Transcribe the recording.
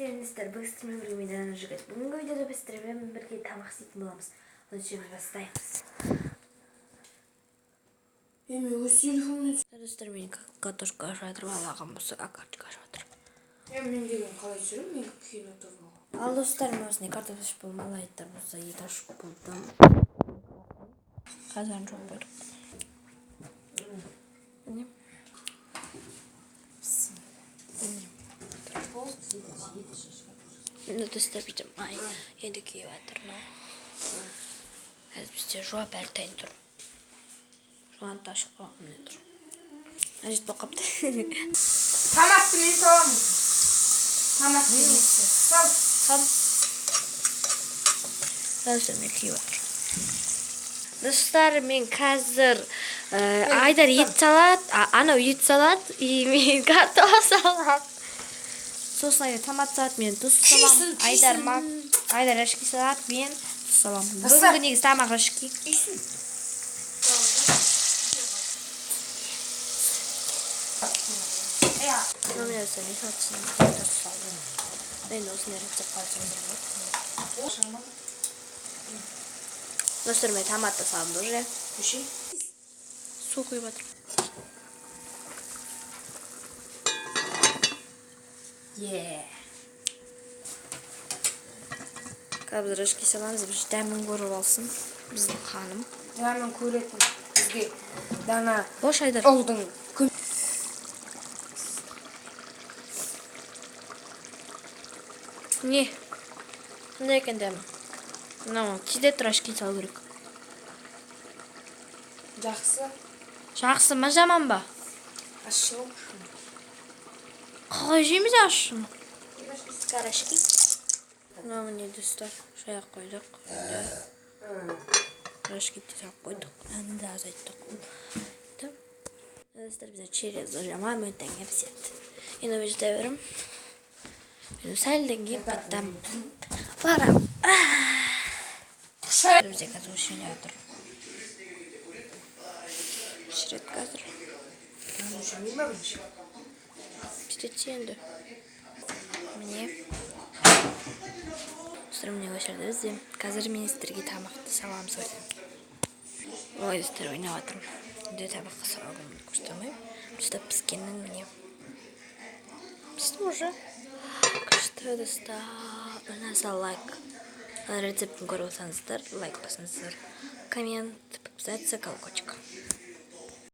Сіздер быстрымен бір видеоны жүргізіп. Бүгінгі видеода біз сіздермен бірге тамақ істейтін боламыз. Оны жеп бастаймыз. Мен өз телефонымнан Сіздер мен картошка ашып жатыр, балаған болса картошка ашып жатыр. Мен деген қалай жүрмін? Мен кино тұрмын. Ал достарым осындай картоп ашып болмалайттар болса ет ашып болдым. Қазан жоқ қойдық. Міне. Достар бүйтіп енді күйіп жатыр. Қазір бізде жуап әртайын тұр. Жуанты ашып қойған міне тұр. Әжет боқапты. Тамақты мен саламын. Тамақты мен сал. Достар мен күйіп жатыр. Достар мен қазір Айдар ет салат, анау ет салат, и мен картоп салат. Сосын Айдар томат салат, мен тұз салам. Айдар рашки салат, мен тұз салам. Бүгінгі негізі тамақ рашки. Мен осыны сатысын тұз салдым. Мен осыны рецепт қалсам жүрмек. Достар мен томатты салдым уже. Су құйып жатыр. Қазір рашки саламыз, бір дәмін көріп алсын біздің ханым. Дәмін көретін бізге дана Бош Айдар. ұлдың күн. Не? Қандай екен дәмі? Мынау тидет рашки салу керек. Жақсы. Жақсы ма, жаман ба? Ащы. Қалай жейміз ащыны? Рашки. Мынау міне достар, шаяқ қойдық. Рашки салып қойдық. Әнді азайттық. Достар, бізде через жаман мөттенге піседі. Енді өжді берім. Сәлден кеп баттам. Барам. Бізде қазір үшіне отыр. Шірет қазір. Пістетсе енді. Міне. Достар, міне өшірді бізде. Қазір мен сіздерге тамақты саламыз ойдым. Ой, достар, ойнап атырмын. Үйде табаққа салғым көрсетемей. Бізде піскеннің міне. Пісті уже. Күшті достар. Ұнаса лайк. Рецептін көріп отсаңыздар, лайк басыңыздар. Коммент, подписаться, колокольчик.